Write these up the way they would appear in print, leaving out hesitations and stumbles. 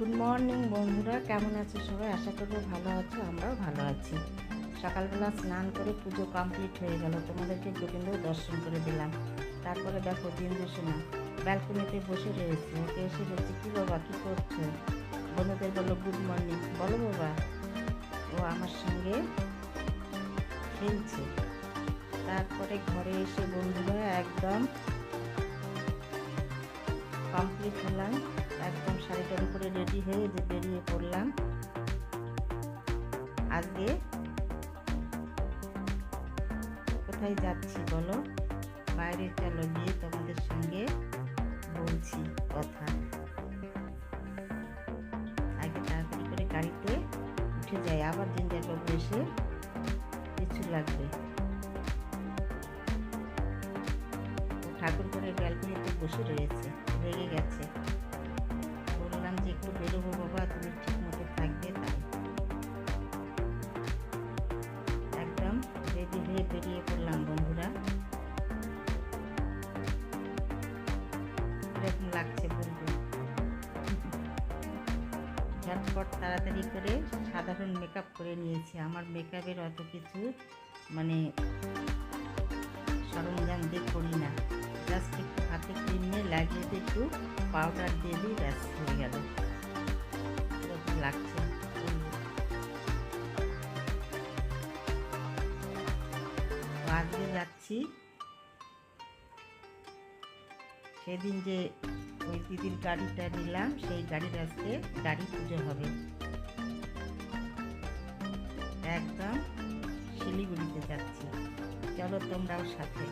Good morning বন্ধুরা, কেমন আছো সবাই? আশা করবো ভালো আছো, আমরাও ভালো আছি। সকালবেলা স্নান করে পুজো কমপ্লিট হয়ে গেল, তোমাদেরকে গোবিন্দ দর্শন করে দিলাম। তারপরে দেখো দিন ব্যালকনিতে বসে রয়েছে। ওকে এসে বলছি, কী বাবা কী করছো? বন্ধুদের বললো গুড মর্নিং। বলো বাবা। ও আমার সঙ্গে খেলছে। তারপরে ঘরে এসে বন্ধুরা একদম কমপ্লিট হলাম, একদম শাড়িটার উপরে রেডি হয়ে যে বেরিয়ে পড়লাম। আজকে কোথায় যাচ্ছি বলো? বাইরে চলো, গিয়ে তোমাদের সঙ্গে বলছি কথা। আগে তাড়াতাড়ি করে গাড়িতে উঠে যাই, আবার জিঞ্জারবাবু এসে কিছু লাগবে। ঠাকুর ঘরের ব্যালকনিতে বসে রয়েছে, রেগে গেছে। বললাম যে একটু বেরোবো বাবা, তুমি ঠিক মতো থাকবে। তাই একদম রেডি হয়ে বেরিয়ে পড়লাম বন্ধুরা। এরকম লাগছে বলবো। ঝটপট তাড়াতাড়ি করে সাধারণ মেকআপ করে নিয়েছি। আমার মেকআপের অত কিছু মানে সরঞ্জাম দিয়ে করি না, জাস্ট একটু হাতে ক্রিম নিয়ে লাগিয়ে দিয়ে একটু পাউডার দিয়ে দিই, ব্যাস হয়ে গেল। এরকম লাগছে। আজকে যাচ্ছি, সেদিন যে ওই দিদির গাড়িটা নিলাম, সেই গাড়ির আজকে গাড়ি পুজো হবে। একদম শিলিগুড়িতে যাচ্ছি, চলো তোমরাও সাথে।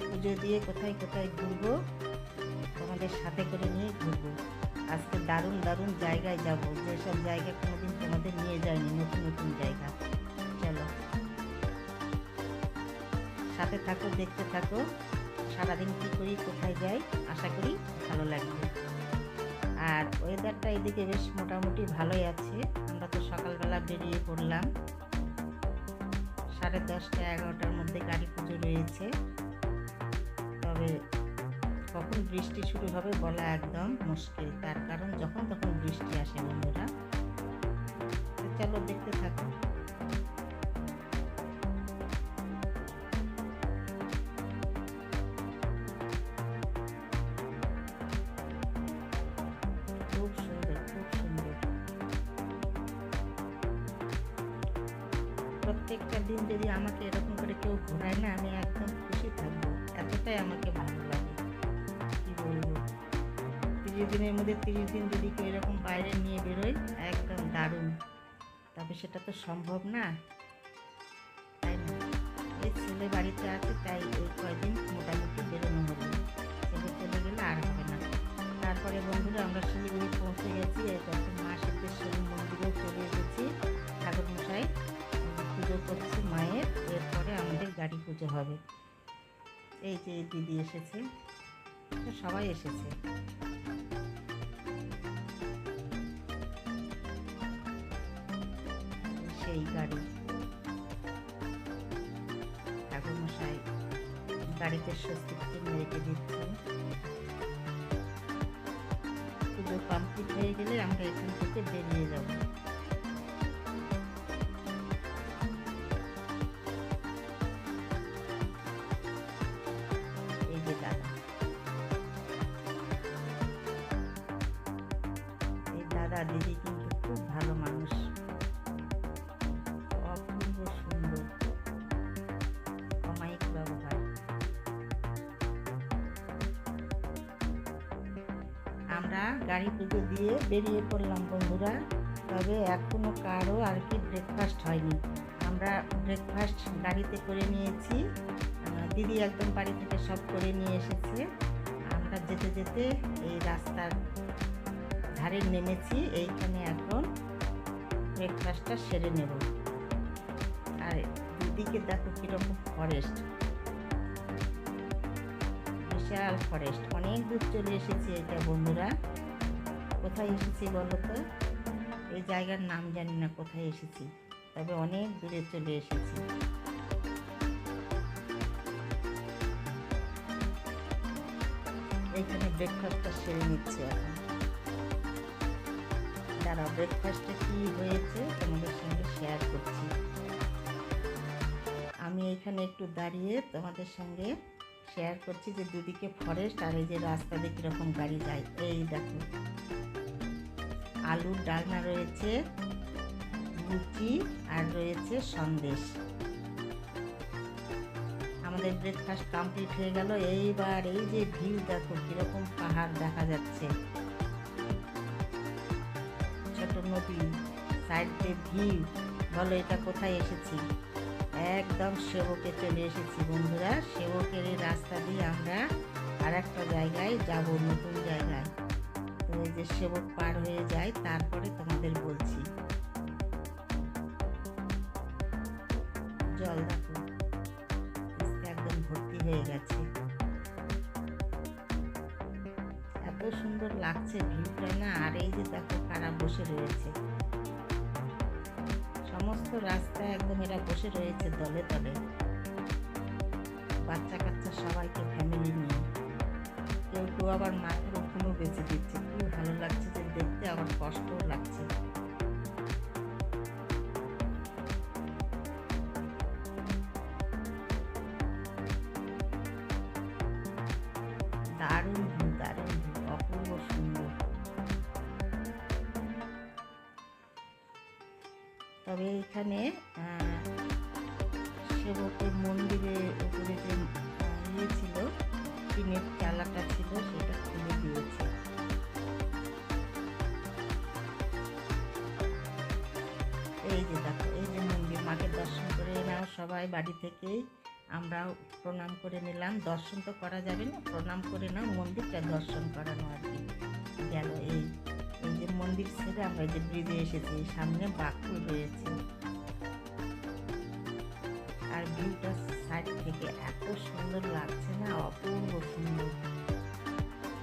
পুজো দিয়ে কোথায় কোথায় ঘুরবো, তোমাদের সাথে করে নিয়ে ঘুরবো। আজকে দারুণ দারুণ জায়গায় যাব, যেসব জায়গা কোনোদিন তোমাদের নিয়ে যায়নি, নতুন নতুন জায়গা। চলো সাথে থাকো, দেখতে থাকো। সারাদিন কী করি, কোথায় যাই, আশা করি ভালো লাগবে। আর ওয়েদারটা এদিকে বেশ মোটামুটি ভালোই আছে। আমরা তো সকালবেলা বেরিয়ে পড়লাম, 10:30 11টার মধ্যে গাড়ি পুজো রয়েছে। তবে কখন বৃষ্টি শুরু হবে বলা একদম মুশকিল, তার কারণ যখন তখন বৃষ্টি আসে বন্ধুরা। চলো দেখতে থাকো। খুব সুন্দর, খুব সুন্দর। প্রত্যেকটা দিন যদি আমাকে এরকম করে কেউ ঘোরায় না, আমি একদম খুশি থাকবো। এতটাই আমাকে ভালো লাগে, কি বলবো। 30 দিনের মধ্যে 30 দিন যদি কেউ এরকম বাইরে নিয়ে বেরোয়, একদম দারুণ। তবে সেটা তো সম্ভব না, তাই না? এই ছেলে বাড়িতে আছে, তাই ওই কয়দিন মোটামুটি বেরোনো হলো। ছেলে চলে গেলে আর হবে না। তারপরে বন্ধুরা আমরা শিলিগুড়ি পৌঁছে গেছি। এখন মা সিদ্ধেশ্বরী মন্দিরেও চলে এসেছি। ঠাকুরমশাই পুজো করছি মায়ের, এরপরে আমাদের গাড়ি পুজো হবে। এই যে দিদি এসেছে, সবাই এসেছে। সেই গাড়ি, ঠাকুরমশাই গাড়িতে স্বস্তিক চিহ্ন রেখে দিচ্ছেন। পুজো কমপ্লিট হয়ে গেলে আমরা এখান থেকে বেরিয়ে যাব। এই যে দাদা, এই দাদা দিদি কিন্তু খুব ভালো মানুষ, অপূর্ব সুন্দর, অমায়িক ব্যবহার। আমরা গাড়ি পুজো দিয়ে বেরিয়ে পড়লাম বন্ধুরা। তবে এখনও কারো আর কি ব্রেকফাস্ট হয়নি। আমরা ব্রেকফাস্ট গাড়িতে করে নিয়েছি, দিদি একদম বাড়ি থেকে সব করে নিয়ে এসেছে। আমরা যেতে যেতে এই রাস্তার ধারে নেমেছি, এইখানে এখন ব্রেকফাস্টটা সেরে নেব। আর দিদিকে দেখো কীরকম ফরেস্ট, বিশাল ফরেস্ট, অনেক দূর চলে এসেছি। এটা বন্ধুরা কোথায় এসেছি বলো তো? এই জায়গার নাম জানি না কোথায় এসেছি, তবে অনেক দূরে চলে এসেছি। এইখানে ব্রেকফাস্টটা সেরে নিচ্ছে এখন। দাঁড়াও, ব্রেকফাস্টে কী হয়েছে তোমাদের সঙ্গে শেয়ার করছি। আমি এখানে একটু দাঁড়িয়ে তোমাদের সঙ্গে শেয়ার করছি যে দুদিকে ফরেস্ট আর এই যে রাস্তা দিয়ে কীরকম গাড়ি যায়। এই দেখো, আলুর ডালনা রয়েছে, লুচি আর রয়েছে সন্দেশ। আমাদের ব্রেকফাস্ট কমপ্লিট হয়ে গেল। এইবার এই যে ভিউ দেখো, কীরকম পাহাড় দেখা যাচ্ছে, ছোট নদী, সাইড দিয়ে ভিউ। বলো এটা কোথায় এসেছি? একদম সেবকে চলে এসেছি বন্ধুরা। সেবকের এই রাস্তা দিয়ে আমরা আর একটা জায়গায় যাব, নতুন জায়গায়। তো এই যে সেবক পার হয়ে যায়, তারপরে তোমাদের বলছি। জল দেখো একদম ভর্তি হয়ে গেছে, এত সুন্দর লাগছে ভিউটা না। আর এই যে দেখো কারা বসে রয়েছে, সমস্ত রাস্তা একদম এরা বসে রয়েছে দলে দলে, বাচ্চা কাচ্চা সবাইকে ফ্যামিলি নিয়ে। কেউ কেউ আবার মাথার ওখানেও বেঁচে দিচ্ছে। খুব ভালো লাগছে যে দেখতে, আবার কষ্টও লাগছে। দারুণ ভিউ, দারুণ ভিউ, অপূর্ব সুন্দর। তবে এখানে সেবকের মন্দিরের উপরে যে ইয়ে ছিল, টিনের চালাটা ছিল, সেটা খুলে দিয়েছে। এই যে দেখো, এই যে মন্দির, মাকে দর্শন করে নাও সবাই বাড়ি থেকেই। আমরাও প্রণাম করে নিলাম। দর্শন তো করা যাবে না, প্রণাম করে নাও, মন্দিরটা দর্শন করানো আর কি গেল। এই যে মন্দির ছেড়ে আমরা যে ব্রিজে এসেছি, সামনে বাঘফুল রয়েছে। আর ভিউটা সাইড থেকে এত সুন্দর লাগছে না, অপূর্ব সুন্দর।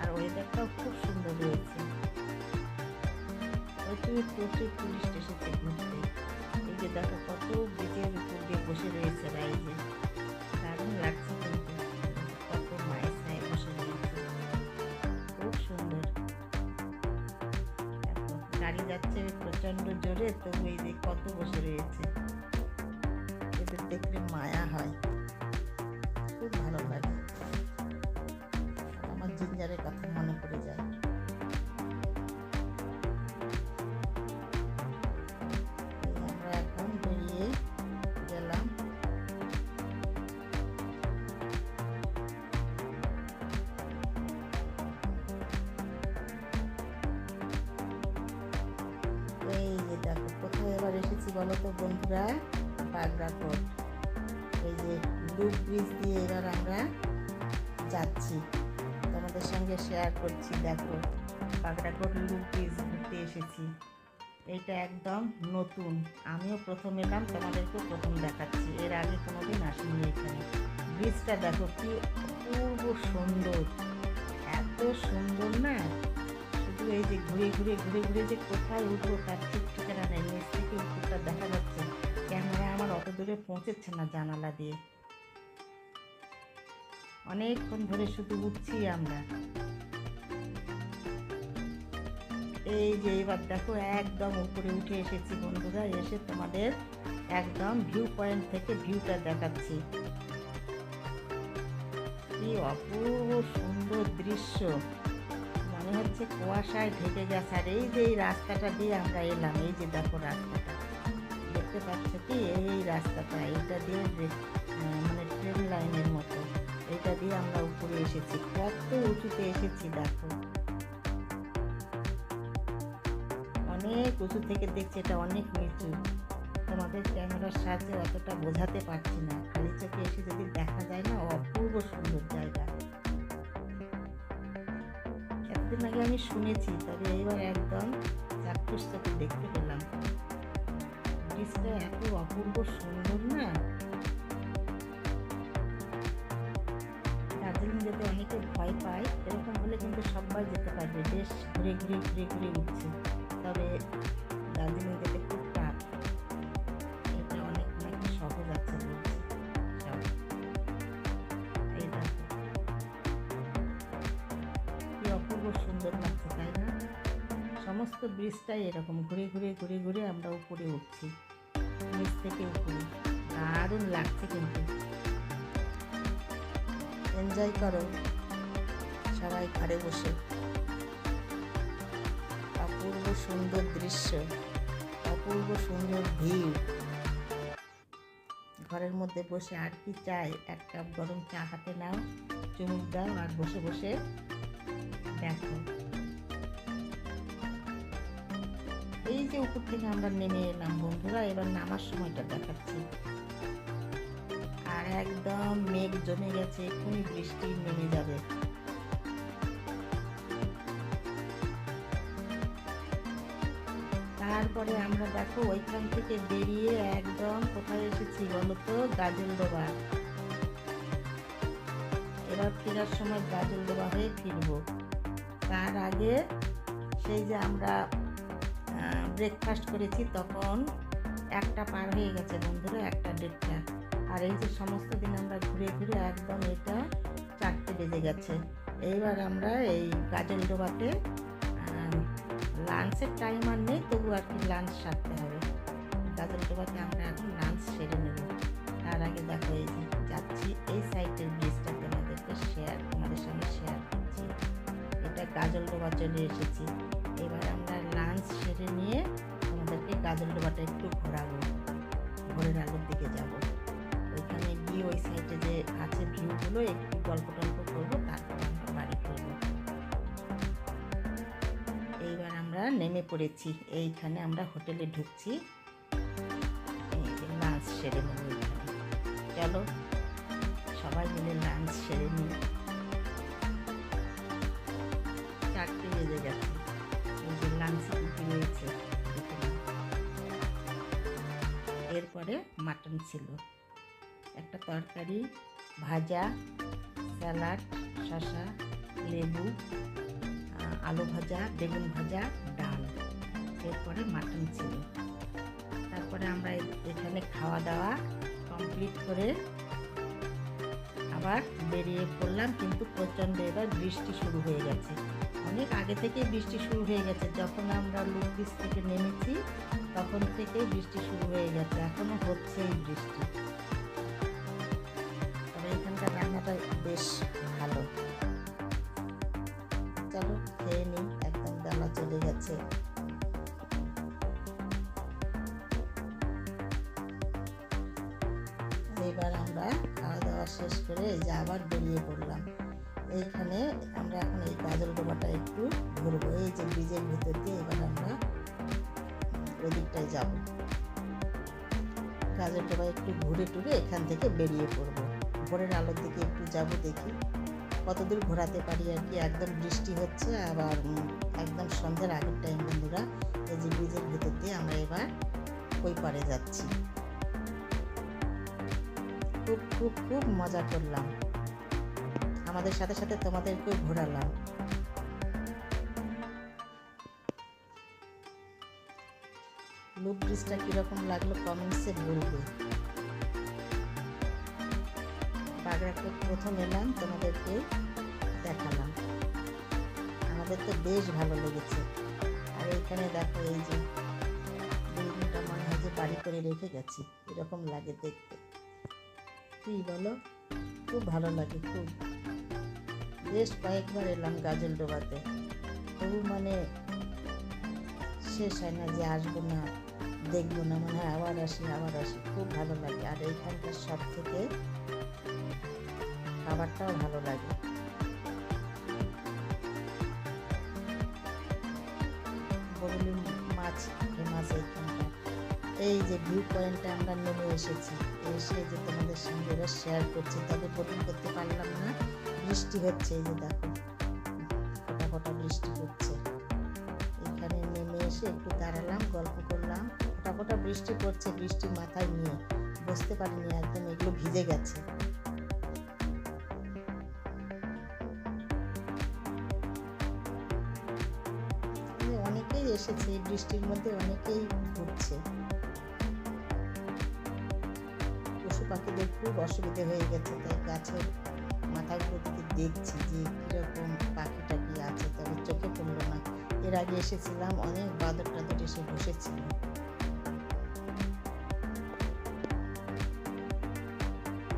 আর ওয়েদারটাও খুব সুন্দর রয়েছে। প্রচুর টুরিস্ট এসেছে ঘুরতে। এই যে দেখো কত ব্রিজের উপর দিয়ে বসে রয়েছে, এই যে দারুণ লাগছে কিন্তু, কত মায়ের ছায় বসে রয়েছে, খুব সুন্দর। গাড়ি যাচ্ছে প্রচন্ড জোরে, তো এই যে কত বসে রয়েছে, এদের দেখলে মায়া হয়, খুব ভালো লাগে। আমার জিঞ্জারের কথা মনে পড়ে যায়। আমরা এখন বেরিয়ে গেলাম। এই যে দেখো কোথায় এবার এসেছি বলো তো বন্ধুরা? বাগড়াকোট। এই যে লুপ ব্রিজ দিয়ে এবার আমরা যাচ্ছি, তোমাদের সঙ্গে শেয়ার করছি। দেখো বাগড়াকোট লুপ ব্রিজ ঘুরতে এসেছি। এইটা একদম নতুন, আমিও প্রথম এলাম, তোমাদেরকেও প্রথম দেখাচ্ছি। এর আগে কোনোদিন আসিনি এখানে। ব্রিজটা দেখো কি অপূর্ব সুন্দর, এত সুন্দর না, শুধু এই যে ঘুরে ঘুরে যে কোথায় উঠবো তার ঠিক ঠিকানা নেই। নিচ থেকে উপরটা দেখা যাচ্ছে, ক্যামেরা আমার অত দূরে পৌঁছেছে না জানালা দিয়ে। অনেকক্ষণ ধরে শুধু উঠছি আমরা। এই যে এবার দেখো একদম উপরে উঠে এসেছি বন্ধুরা, এসে তোমাদের একদম ভিউ পয়েন্ট থেকে ভিউটা দেখাচ্ছি। কি অপূর্ব সুন্দর দৃশ্য, মনে হচ্ছে কুয়াশায় ঢেকে গেছে। আর এই যে এই রাস্তাটা দিয়ে আমরা এলাম, এই যে দেখো রাস্তাটা দেখতে পাচ্ছ কি, এই রাস্তাটা, এইটা দিয়ে মানে ট্রেন লাইনের মতো, এটা দিয়ে আমরা উপরে এসেছি। কত উঁচুতে এসেছি দেখো, অনেক উঁচু থেকে দেখছি, এটা অনেক নিচু। তোমাদের ক্যামেরার সাহায্যে অতটা বোঝাতে পারছি না, খালি চোখে এসে যদি দেখা যায় না, অপূর্ব সুন্দর জায়গা। এতদিন আগে আমি শুনেছি, তবে এইবার একদম চাক্ষুষ চোখে দেখতে পেলাম। ব্রিজটা এত অপূর্ব সুন্দর না। দার্জিলিং যেতে অনেকে ভয় পায়, এরকম হলে কিন্তু সবাই যেতে পারবে। বেশ ঘুরে উঠছে, তবে দার্জিলিং যেতে খুব টাফ। এটা অনেক সহজ আছে বলছে সব। এই দেখো কি অপূর্ব সুন্দর লাগছে, তাই না? সমস্ত ব্রিজটাই এরকম ঘুরে ঘুরে ঘুরে ঘুরে আমরা উপরে উঠছি, নিচ থেকে উপরে। দারুণ লাগছে, কিন্তু এনজয় করো সবাই ঘরে বসে। অপূর্ব সুন্দর দৃশ্য, অপূর্ব সুন্দর ভিউ। ঘরের মধ্যে বসে আর কি চাই, এক কাপ গরম চা হাতে নাও, চুমুক দাও আর বসে বসে দেখো। এই যে উপর থেকে আমরা নেমে এলাম বন্ধুরা, এবার নামার সময়টা দেখাচ্ছি। আর একদম মেঘ জমে গেছে, এক্ষুনি বৃষ্টি নেমে যাবে। তারপরে আমরা দেখো ওইখান থেকে বেরিয়ে একদম কোথায় এসেছি বলতো, গাজলডোবা। এবার ফেরার সময় গাজলডোবা হয়ে ফিরবো। তার আগে সেই যে আমরা ব্রেকফাস্ট করেছি, তখন 1টা পার হয়ে গেছে বন্ধুরা, 1টা 1:30। আর এই যে সমস্ত দিন আমরা ঘুরে ঘুরে একদম এটা 4টে বেজে গেছে। এইবার আমরা এই গাজলডোবাতে লাঞ্চের টাইম আর নেই, তবু আর কি লাঞ্চ সারতে হবে। গাজলডোবাতে আমরা এখন লাঞ্চ সেরে নেব। তার আগে দেখো এই যে যাচ্ছি, এই সাইডের ব্রিজটা তোমাদের সঙ্গে শেয়ার করছি। এটা গাজলডোবা চলে এসেছি। এবার আমরা লাঞ্চ সেরে নিয়ে তোমাদেরকে গাজলডোবাটা একটু ঘোরাবো, ভোরের আলোর দিকে যাব। ওইখানে গিয়ে ওই সাইডে যে আছে ভিউগুলো একটু গল্প টল্প করবো, তারপর আমরা বাড়ি ফিরবো। এইবার আমরা নেমে পড়েছি, এইখানে আমরা হোটেলে ঢুকছি, লাঞ্চ সেরে নেব। এইখানে চলো সবাই মিলে লাঞ্চ সেরে নিই। 4টে বেজে গেছে, এই যে লাঞ্চে রুটি রয়েছে। এরপরে মাটন ছিল, একটা তরকারি, ভাজা, স্যালাড, শসা, লেবু, আলু ভাজা, বেগুন ভাজা, ডাল। এরপরে মাটন ছিল। তারপরে আমরা এখানে খাওয়া দাওয়া কমপ্লিট করে আবার বেরিয়ে পড়লাম, কিন্তু প্রচণ্ড এবার বৃষ্টি শুরু হয়ে গেছে। অনেক আগে থেকে বৃষ্টি শুরু হয়ে গেছে, যখন আমরা লুক ব্রিজ থেকে নেমেছি তখন থেকেই বৃষ্টি শুরু হয়ে গেছে, এখনো হচ্ছে এই বৃষ্টি। তবে এখানকার রান্নাটা বেশ ভালো। চলো খেয়ে নিই, একদম বেলা চলে গেছে। এবার আমরা খাওয়া দাওয়া শেষ করে এই যে আবার বেরিয়ে পড়লাম। এইখানে আমরা এখন এই গাজলডোবাটা একটু ঘুরবো, এই যে ব্রিজের ভিতর দিয়ে। এবার আমরা ওই দিকটায় যাব, গাজলডোবা একটু ঘুরে টুরে এখান থেকে বেরিয়ে পড়বো। ভোরের আলোর দিকে একটু যাব, দেখি কতদূর ঘোরাতে পারি আর কি। একদম বৃষ্টি হচ্ছে, আবার একদম সন্ধ্যার আগের টাইম বন্ধুরা। এই যে ব্রিজের ভিতর দিয়ে আমরা এবার ওই পারে যাচ্ছি। খুব খুব খুব মজা করলাম, আমাদের সাথে সাথে তোমাদেরকেও ঘোরালাম। লুক ব্রিজটা কিরকম লাগলো কমেন্টসে বলবে। বাগড়াকোট প্রথম এলাম, তোমাদেরকে দেখালাম, আমাদের তো বেশ ভালো লেগেছে। আর এইখানে দেখো এই যে বিল্ডিংটা মনে হয় যে বাড়ি করে রেখে গেছি, এরকম লাগে দেখতে। কি বলো, খুব ভালো লাগে। খুব বেশ কয়েকবার এলাম গাজলডোবাতে, তবু মানে শেষ হয় না যে আসবো না, দেখবো না, মনে হয় আবার আসি আবার আসি। খুব ভালো লাগে। আর এইখানকার সব থেকে খাবারটাও ভালো লাগে। বরুলি মাছ ফেমাস এইখানটা। এই যে ভিউ পয়েন্টে আমরা নেমে এসেছি, এসে যে তোমাদের সঙ্গে এবার শেয়ার করছি। তবে বোটিং করতে পারলাম না, বৃষ্টি হচ্ছে। এই যে দেখো ফোটা ফোটা বৃষ্টি হচ্ছে। এখানে নেমে এসে একটু দাঁড়ালাম, গল্প করলাম। ফোটা ফোটা বৃষ্টি পড়ছে, বৃষ্টি মাথায় নিয়ে বসতে পারিনি, একদম এগুলো ভিজে গেছে। অনেকেই এসেছে এই বৃষ্টির মধ্যে, অনেকেই ঘুরছে। পশু পাখিদের খুব অসুবিধা হয়ে গেছে, তাই গাছের মাথাগুলো থেকে দেখছি যে কিরকম পাখি টাকি আছে, তবে চোখে পড়লো না। এর আগে এসেছিলাম, অনেক বাদর টাদর এসে বসেছিল।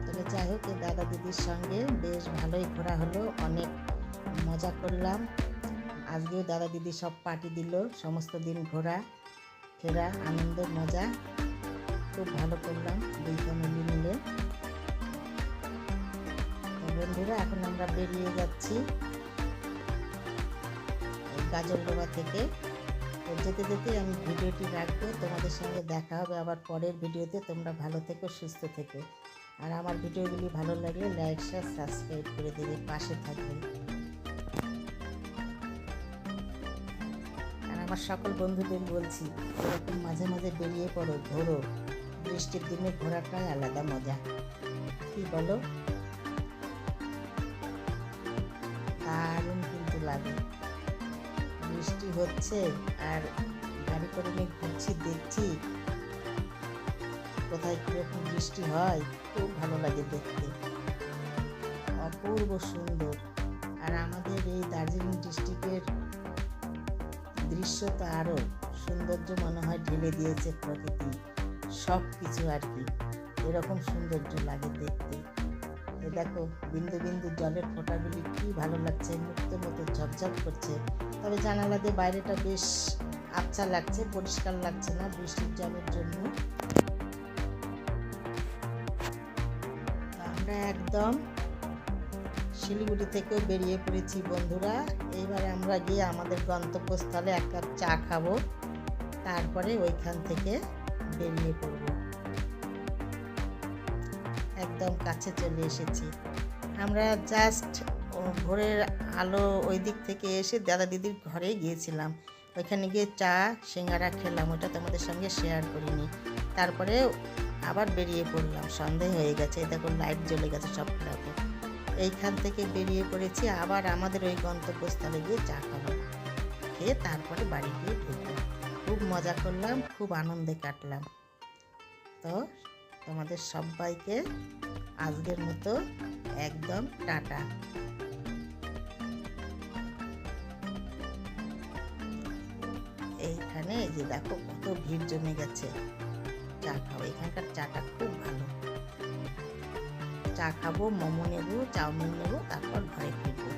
তবে যাই হোক, দাদা দিদির সঙ্গে বেশ ভালোই ঘোরা হলো, অনেক মজা করলাম। আজকেও দাদা দিদি সব পার্টি দিল, সমস্ত দিন ঘোরা ফেরা আনন্দ মজা খুব ভালো করলাম দুই ফ্যামিলি মিলে। বন্ধুরা, এখন আমরা বেরিয়ে যাচ্ছি গাজলডোবা থেকে। তো যেতে যেতে আমি ভিডিওটি রাখবো, তোমাদের সঙ্গে দেখা হবে আবার পরের ভিডিওতে। তোমরা ভালো থেকো, সুস্থ থেকো, আর আমার ভিডিওগুলি ভালো লাগলে লাইক শেয়ার সাবস্ক্রাইব করে দেবে, পাশে থাকবে। আর আমার সকল বন্ধুদের বলছি, এরকম মাঝে মাঝে বেরিয়ে পড়ো, ঘোরো। বৃষ্টির দিনে ঘোরাটাই আলাদা মজা, কি বলো? দারুণ কিন্তু লাগে। বৃষ্টি হচ্ছে আর গাড়ি করে নিয়ে ঘুরছি, দেখছি কোথায় কিরকম বৃষ্টি হয়, খুব ভালো লাগে দেখতে, অপূর্ব সুন্দর। আর আমাদের এই দার্জিলিং ডিস্ট্রিক্টের দৃশ্য তো আরও সৌন্দর্য মনে হয় ঢেলে দিয়েছে প্রকৃতি, সব কিছু আর কি, এরকম সৌন্দর্য লাগে দেখতে। এ দেখো, বিন্দু বিন্দু জলের ফোঁটাগুলি কি ভালো লাগছে, মুক্তোর মতো ঝকঝক করছে। তবে জানালা দিয়ে বাইরেটা বেশ আবছা লাগছে, পরিষ্কার লাগছে না বৃষ্টির জলের জন্য। আমরা একদম শিলিগুড়ি থেকেও বেরিয়ে পড়েছি বন্ধুরা। এইবারে আমরা গিয়ে আমাদের গন্তব্যস্থলে এক কাপ চা খাবো, তারপরে ওইখান থেকে বেরিয়ে পড়ব। একদম কাছে চলে এসেছি আমরা। জাস্ট ভোরের আলো ওই দিক থেকে এসে দাদা দিদির ঘরে গিয়েছিলাম, ওইখানে গিয়ে চা সিঙ্গারা খেলাম, ওটা তোমাদের সঙ্গে শেয়ার করিনি। তারপরে আবার বেরিয়ে পড়লাম, সন্ধে হয়ে গেছে, দেখো লাইট জ্বলে গেছে সব ফ্ল্যাটে। এইখান থেকে বেরিয়ে পড়েছি, আবার আমাদের ওই গন্তব্যস্থলে গিয়ে চা খাবো, খেয়ে তারপরে বাড়ি গিয়ে ঢুকবো। খুব মজা করলাম, খুব আনন্দে কাটলাম। তো তোমাদের সবাইকে আজকের মতো একদম টাটা। এইখানে এই যে দেখো কত ভিড় জমে গেছে চা খাবো, এখানকার চাটা খুব ভালো। চা খাবো, মোমো নেবো, চাউমিন নেবো, তারপর ঘরে ফিরবো।